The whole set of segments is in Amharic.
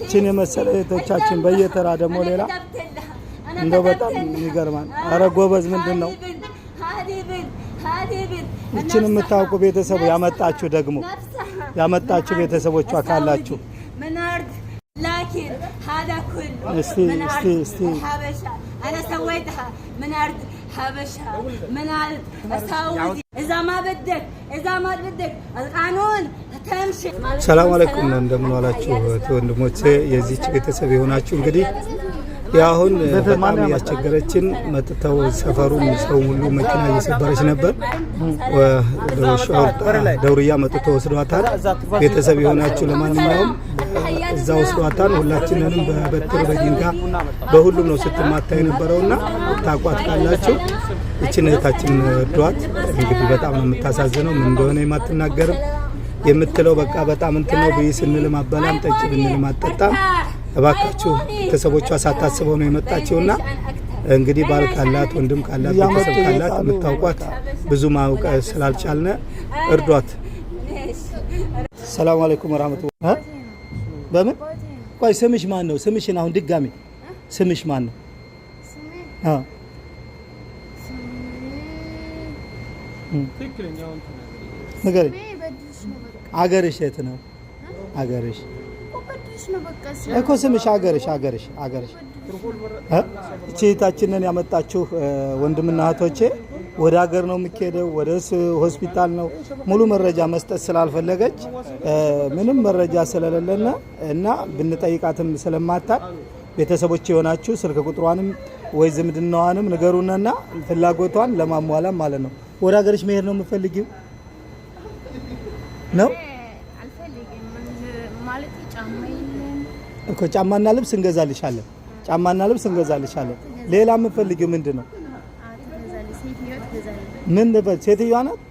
ችን የመሰለ እህቶቻችን በየተራ ደግሞ ሌላ እንደው በጣም ይገርማል። አረ ጎበዝ ምንድነው እችን የምታውቁ ቤተሰቡ ያመጣችሁ ደግሞ ያመጣችሁ ቤተሰቦቿ ካላችሁ لكن هذا كله من أرض حبشة أنا سويتها من أرض حبشة من أرض السعودي إذا ما بدك القانون تمشي السلام عليكم እንደምን ዋላችሁ ወንድሞቼ የዚች ቤተሰብ የሆናችሁ እንግዲህ ያሁን በጣም ያስቸገረችን መጥተው ሰፈሩን ሰው ሁሉ መኪና እየሰበረች ነበር ደውርያ መጥተው ወስዷታል ቤተሰብ የሆናችሁ ለማንኛውም እዛ ወስዷታል ሁላችንንም በበትር በድንጋይ በሁሉም ነው ስትማታ የነበረውና ታቋት ካላችሁ እቺን እህታችን ዷት እንግዲህ በጣም ነው የምታሳዝነው ምን እንደሆነ የማትናገርም የምትለው በቃ በጣም እንትን ነው በይስንል ማበላም ጠጭ ብንል ማጠጣም እባካችሁ ቤተሰቦቿ ሳታስበው ነው የመጣችውና እንግዲህ ባል ካላት ወንድም ካላት ቤተሰብ ካላት የምታውቋት ብዙ ማውቀ ስላልቻልነ እርዷት። ሰላም አለይኩም ወራህመቱላህ። በምን ቆይ ስምሽ ማን ነው? ስምሽን አሁን ድጋሚ ስምሽ ማን ነው? ትክክለኛው ነገር አገርሽ የት ነው? አገርሽ እኮ ስምሽ አገርሽ እቺታችንን ያመጣችሁ ወንድምና እህቶቼ ወደ ሀገር ነው የምትሄደው ወደ ሆስፒታል ነው ሙሉ መረጃ መስጠት ስላልፈለገች ምንም መረጃ ስለሌለና እና ብንጠይቃትም ስለማታቅ ቤተሰቦች የሆናችሁ ስልክ ቁጥሯንም ወይ ዝምድናዋንም ንገሩንና ፍላጎቷን ለማሟላም ማለት ነው ወደ ሀገርሽ መሄድ ነው የምትፈልጊው ነው ማለት እኮ ጫማና ልብስ እንገዛልሻለን ሌላ የምትፈልጊው ምንድነው ምን ነበር ሴትዮዋ ናት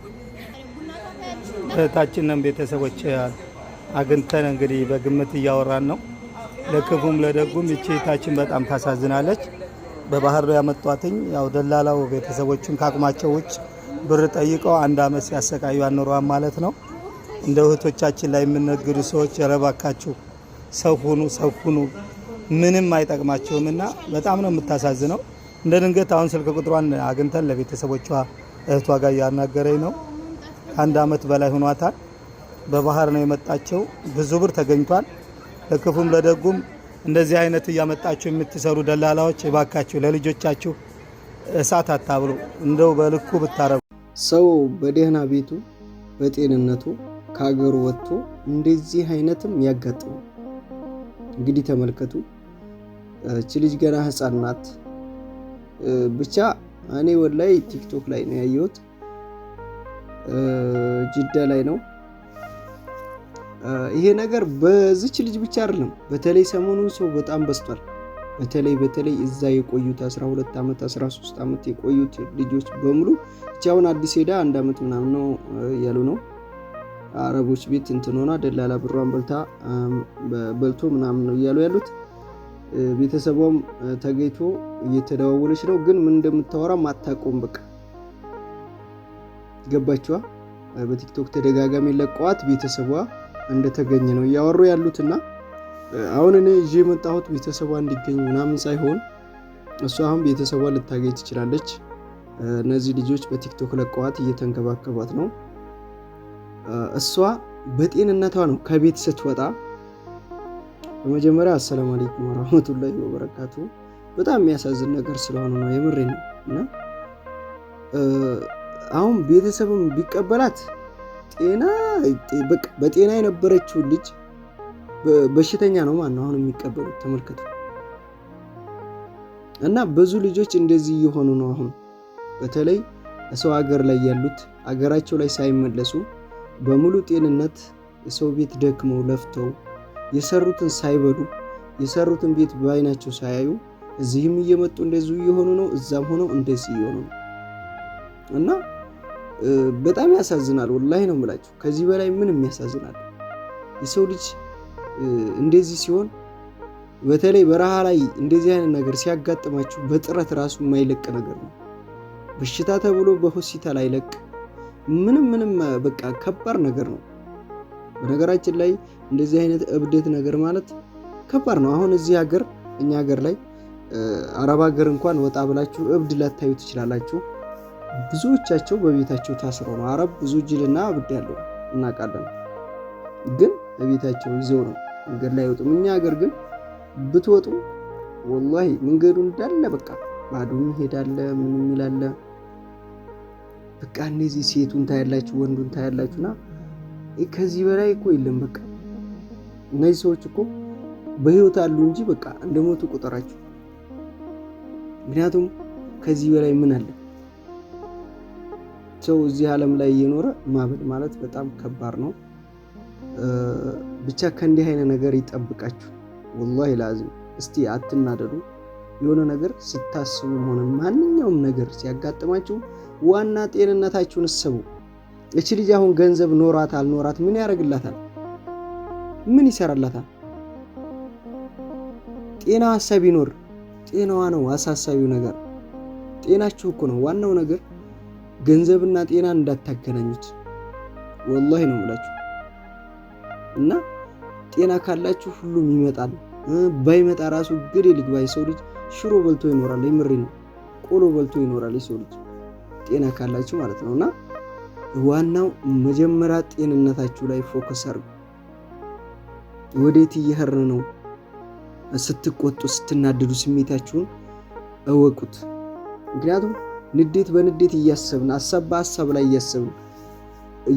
እህታችንን ቤተሰቦች አግኝተን እንግዲህ በግምት እያወራን ነው ለክፉም ለደጉም እቺ እህታችን በጣም ታሳዝናለች በባህር ነው ያመጣቷትኝ ያው ደላላው ቤተሰቦችን ካቁማቸው ውጭ ብር ጠይቀው አንድ አመት ሲያሰቃዩ አኖሯን ማለት ነው እንደ እህቶቻችን ላይ የምንነግዱ ሰዎች ያረባካችሁ ሰው ሁኑ ምንም አይጠቅማቸውምና በጣም ነው የምታሳዝነው እንደ ድንገት አሁን ስልክ ቁጥሯን አግኝተን ለቤተሰቦቿ እህቷ ጋር ያናገረኝ ነው አንድ አመት በላይ ሆኗታል በባህር ነው የመጣቸው ብዙ ብር ተገኝቷል ለክፉም ለደጉም እንደዚህ አይነት ያመጣችሁ የምትሰሩ ደላላዎች ይባካችሁ ለልጆቻችሁ እሳት አታብሉ እንደው በልኩ ብታረጉ ሰው በደህና ቤቱ በጤንነቱ ካገሩ ወጥቶ እንደዚህ አይነትም ያጋጥመው እንግዲህ ተመልከቱ እቺ ልጅ ገና ህፃን ናት ብቻ እኔ ወላይ ቲክቶክ ላይ ነው ያየሁት ጅዳ ላይ ነው ይሄ ነገር በዚች ልጅ ብቻ አይደለም በተለይ ሰሞኑን ሰው በጣም በስቷል በተለይ እዛ የቆዩት 12 አመት 13 አመት የቆዩት ልጆች በሙሉ እቻውን አዲስ ሄዳ አንድ አመት ምናምን ነው ያሉ ነው አረቦች ቤት እንትኖና ደላላ ብሯን በልቶ ምናምን ነው ያሉ ያሉት ቤተሰቧም ተገይቶ እየተደዋወለች ነው ግን ምን እንደምታወራ ማታቆም በቃ ገባችዋ በቲክቶክ ተደጋጋሚ ለቋት ቤተሰቧ እንደተገኘ ነው ያወሩ ያሉትና አሁን እኔ እጄ መጣሁት ቤተሰቧ እንዲገኝ ምናምን ሳይሆን እሷ አሁን ቤተሰቧ ልታገኝ ትችላለች እነዚህ ልጆች በቲክቶክ ለቋት እየተንከባከቧት ነው እሷ በጤንነቷ ነው ከቤት ስትወጣ በመጀመሪያ አሰላሙ አለይኩም ወራህመቱላሂ ወበረካቱ በጣም የሚያሳዝን ነገር ስለሆነ ነው የምሬን እና አሁን ቤተሰብም ቢቀበላት በጤና የነበረችው ልጅ በሽተኛ ነው ማለት ነው አሁን የሚቀበሉት ተመልከቱ እና ብዙ ልጆች እንደዚህ እየሆኑ ነው አሁን በተለይ ሰው ሀገር ላይ ያሉት ሀገራቸው ላይ ሳይመለሱ በሙሉ ጤንነት ሰው ቤት ደክመው ለፍተው የሰሩትን ሳይበሉ የሰሩትን ቤት ባይናቸው ሳያዩ እዚህም እየመጡ እንደዚህ እየሆኑ ነው እዛም ሆነው እንደዚህ እየሆኑ ነው እና በጣም ያሳዝናል ወላሂ ነው የምላችሁ ከዚህ በላይ ምንም ያሳዝናል የሰው ልጅ እንደዚህ ሲሆን በተለይ በረሃ ላይ እንደዚህ አይነት ነገር ሲያጋጥማችሁ በጥረት ራሱ የማይለቅ ነገር ነው በሽታ ተብሎ በሆስፒታል አይለቅ ምንም በቃ ከባድ ነገር ነው በነገራችን ላይ እንደዚህ አይነት እብደት ነገር ማለት ከባድ ነው። አሁን እዚህ ሀገር እኛ ሀገር ላይ አረብ ሀገር እንኳን ወጣ ብላችሁ እብድ ላታዩ ትችላላችሁ። ብዙዎቻቸው በቤታቸው ታስረው ነው። አረብ ብዙ ጅልና እብድ ያለው እናውቃለን፣ ግን በቤታቸው ይዘው ነው መንገድ ላይ አይወጡም። እኛ ሀገር ግን ብትወጡ ወላሂ መንገዱ እንዳለ በቃ ባዶ ይሄዳል። ምን ይላል በቃ እነዚህ ሴቱን ታያላችሁ ወንዱን ታያላችሁና ከዚህ በላይ እኮ የለም። በቃ እነዚህ ሰዎች እኮ በህይወት አሉ እንጂ በቃ እንደሞቱ ቁጥራቸው። ምክንያቱም ከዚህ በላይ ምን አለ? ሰው እዚህ ዓለም ላይ እየኖረ ማበድ ማለት በጣም ከባድ ነው። ብቻ ከእንዲህ አይነት ነገር ይጠብቃችሁ። ወላሂ ላዚም እስቲ አትናደዱ። የሆነ ነገር ስታስቡ ሆነ ማንኛውም ነገር ሲያጋጥማችሁ ዋና ጤንነታችሁን እሰቡ። እቺ ልጅ አሁን ገንዘብ ኖራት አልኖራት ምን ያደርግላታል? ምን ይሰራላታል? ጤና ሀሳብ ይኖር። ጤናዋ ነው አሳሳቢው ነገር። ጤናችሁ እኮ ነው ዋናው ነገር። ገንዘብና ጤና እንዳታገናኙት ወላሂ ነው የምላችሁ። እና ጤና ካላችሁ ሁሉም ይመጣል። ባይመጣ ራሱ ግድ ልግባ። የሰው ልጅ ሽሮ በልቶ ይኖራል። የምሬ ነው። ቆሎ በልቶ ይኖራል የሰው ልጅ ጤና ካላችሁ ማለት ነውና ዋናው መጀመሪያ ጤንነታችሁ ላይ ፎከስ አድርጉ። ወዴት እየሄድን ነው? ስትቆጡ ስትናደዱ ስሜታችሁን እወቁት። ምክንያቱም ንዴት በንዴት እያሰብን ሀሳብ በሀሳብ ላይ እያሰብን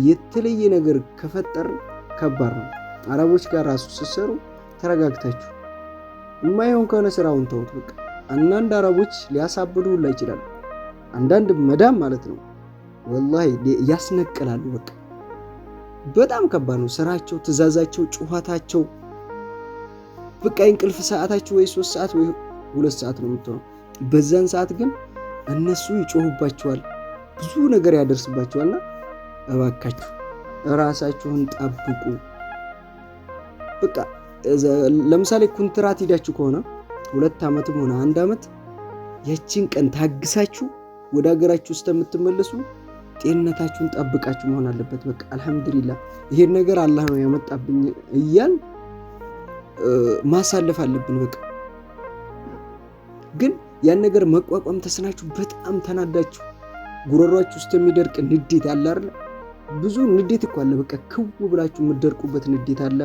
የተለየ ነገር ከፈጠር ከባድ ነው። አረቦች ጋር ራሱ ስትሰሩ ተረጋግታችሁ የማይሆን ከሆነ ስራውን ተውት። በቃ አንዳንድ አረቦች ሊያሳብዱ ሁላ ይችላሉ። አንዳንድ መዳም ማለት ነው ወላሂ ያስነቅላሉ። በቃ በጣም ከባድ ነው ስራቸው፣ ትእዛዛቸው፣ ጩኸታቸው። በቃ እንቅልፍ ሰዓታችሁ ወይ 3 ሰዓት ወይ 2 ሰዓት ነው የምትሆነው። በዛን ሰዓት ግን እነሱ ይጮሁባቸዋል፣ ብዙ ነገር ያደርስባቸዋልና እባካችሁ ራሳችሁን ጠብቁ። በቃ ለምሳሌ ኮንትራት ሄዳችሁ ከሆነ 2 ዓመትም ሆነ 1 ዓመት ያቺን ቀን ታግሳችሁ ወደ ሀገራችሁ ውስጥ የምትመለሱ ጤንነታችሁን ጠብቃችሁ መሆን አለበት። በቃ አልহামዱሊላህ ይሄን ነገር አላህ ነው ያመጣብኝ እያል ማሳለፍ አለብን። በቃ ግን ያን ነገር መቋቋም ተስናችሁ በጣም ተናዳችሁ ጉሮሯችሁ ውስጥ የሚደርቅ ንዴት አለ አይደል? ብዙ ንዴት እኮ አለ። በቃ ክው ብላችሁ የምትደርቁበት ንዴት አለ።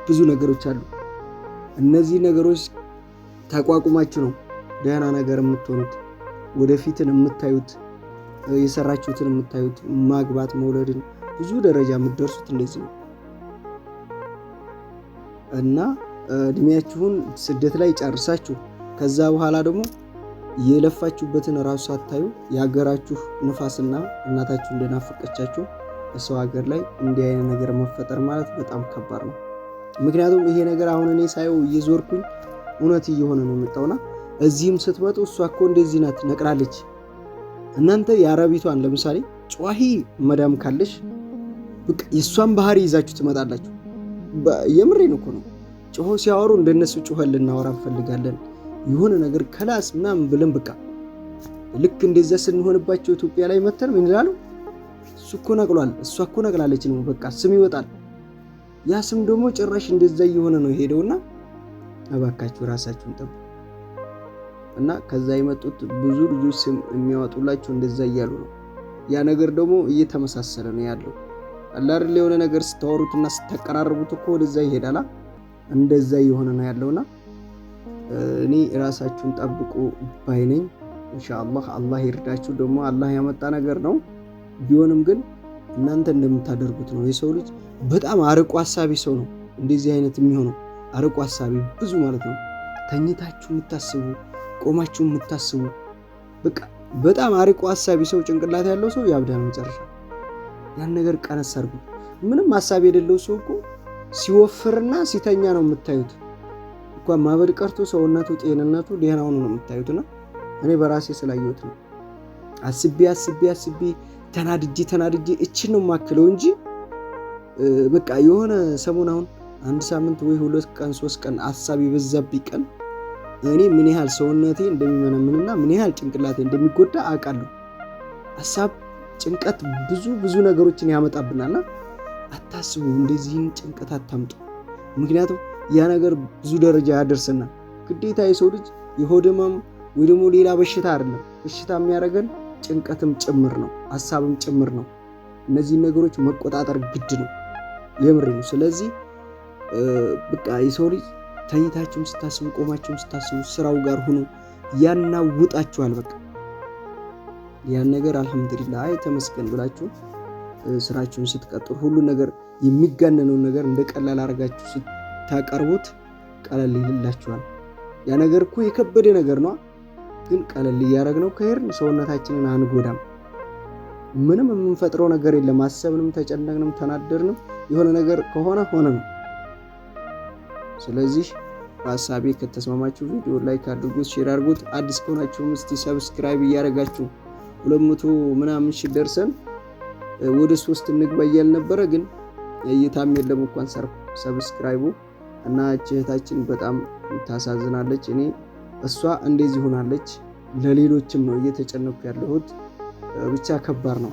ብዙ ነገሮች አሉ። እነዚህ ነገሮች ተቋቁማችሁ ነው ደህና ነገር የምትሆኑት፣ ወደፊትን የምታዩት፣ የሰራችሁትን የምታዩት፣ ማግባት መውለድን ብዙ ደረጃ የምትደርሱት እንደዚህ ነው። እና እድሜያችሁን ስደት ላይ ጨርሳችሁ ከዛ በኋላ ደግሞ የለፋችሁበትን ራሱ ሳታዩ የሀገራችሁ ንፋስና እናታችሁ እንደናፈቀቻችሁ በሰው ሀገር ላይ እንዲህ አይነት ነገር መፈጠር ማለት በጣም ከባድ ነው። ምክንያቱም ይሄ ነገር አሁን እኔ ሳየው እየዞርኩኝ እውነት እየሆነ ነው የመጣውና እዚህም ስትመጡ እሷ እኮ እንደዚህ ናት ነቅራለች። እናንተ የአረቢቷን ለምሳሌ ጨዋሂ መዳም ካለሽ በቃ የሷን ባህሪ ይዛችሁ ትመጣላችሁ። የምሬን እኮ ነው። ጮሆ ሲያወሩ እንደነሱ ጮኸን ልናወራ እንፈልጋለን የሆነ ነገር ከላስ ምናምን ብለን በቃ ልክ እንደዛ ስንሆንባቸው ኢትዮጵያ ላይ መተን ምን ይላሉ? እሱ እኮ ነቅሏል፣ እሷ እኮ ነቅላለች ነው በቃ ስም ይወጣል። ያ ስም ደግሞ ጭራሽ እንደዛ እየሆነ ነው ሄደውና እባካችሁ ራሳችሁን ጠብቁ። እና ከዛ የመጡት ብዙ ልጆች ስም የሚያወጡላችሁ እንደዛ እያሉ ነው። ያ ነገር ደግሞ እየተመሳሰለ ነው ያለው። አላር የሆነ ነገር ስታወሩትና ስታቀራርቡት እኮ ወደዛ ይሄዳላ። እንደዛ እየሆነ ነው ያለውና እኔ ራሳችሁን ጠብቁ ባይነኝ። ኢንሻአላህ አላህ ይርዳችሁ። ደግሞ አላህ ያመጣ ነገር ነው። ቢሆንም ግን እናንተ እንደምታደርጉት ነው። የሰው ልጅ በጣም አርቆ ሐሳቢ ሰው ነው እንደዚህ አይነት የሚሆነው። አርቆ ሐሳቢ ብዙ ማለት ነው። ተኝታችሁ የምታስቡ፣ ቆማችሁ የምታስቡ፣ በቃ በጣም አርቆ ሐሳቢ ሰው ጭንቅላት ያለው ሰው ያብዳል መጨረሻ። ያን ነገር ቀነስ አድርጉ። ምንም ሐሳብ የሌለው ሰው እኮ ሲወፍርና ሲተኛ ነው የምታዩት። እንኳን ማበድ ቀርቶ ሰውነቱ ጤንነቱ ደህና ሆኖ ነው የምታዩትና እኔ በራሴ ስላየሁት ነው። አስቤ ተናድጄ እቺን ነው ማክለው እንጂ በቃ የሆነ ሰሞን አሁን 1 ሳምንት ወይ 2 ቀን 3 ቀን ሐሳብ የበዛብኝ ቀን እኔ ምን ያህል ሰውነቴ እንደሚመነምንና ምን ያህል ጭንቅላቴ እንደሚጎዳ አውቃለሁ። ሐሳብ ጭንቀት ብዙ ነገሮችን ያመጣብናልና አታስቡ፣ እንደዚህን ጭንቀት አታምጡ። ምክንያቱም ያ ነገር ብዙ ደረጃ ያደርስና ግዴታ የሰው ልጅ የሆድ ህመም ወይ ደግሞ ሌላ በሽታ አይደለም። በሽታ የሚያደርገን ጭንቀትም ጭምር ነው፣ ሀሳብም ጭምር ነው። እነዚህን ነገሮች መቆጣጠር ግድ ነው። የምሬ ነው። ስለዚህ በቃ የሰው ልጅ ተኝታችሁም ስታስቡ ቆማችሁም ስታስቡ ስራው ጋር ሆኖ ያናውጣችኋል። በቃ ያን ነገር አልሐምዱሊላህ ተመስገን ብላችሁ ስራችሁን ስትቀጥሩ ሁሉ ነገር የሚጋነነውን ነገር እንደ ቀላል አድርጋችሁ ስታቀርቡት ቀለል ይልላችኋል። ያ ነገር እኮ የከበደ ነገር ነው፣ ግን ቀለል እያደረግነው ከሄድን ሰውነታችንን አንጎዳም። ምንም የምንፈጥረው ነገር የለም። አሰብንም ተጨነቅንም ተናደርንም የሆነ ነገር ከሆነ ሆነ ነው። ስለዚህ በሀሳቤ ከተስማማችሁ ቪዲዮ ላይክ አድርጉት፣ ሼር አድርጉት። አዲስ ከሆናችሁ እስቲ ሰብስክራይብ እያደረጋችሁ 200 ምናምን ሺህ ደርሰን ወደ 3 እንግባ እያልን ነበረ፣ ግን እይታም የለም እንኳን ሰብስክራይቡ እና እህታችን በጣም ታሳዝናለች። እኔ እሷ እንደዚህ ሆናለች፣ ለሌሎችም ነው እየተጨነኩ ያለሁት። ብቻ ከባድ ነው።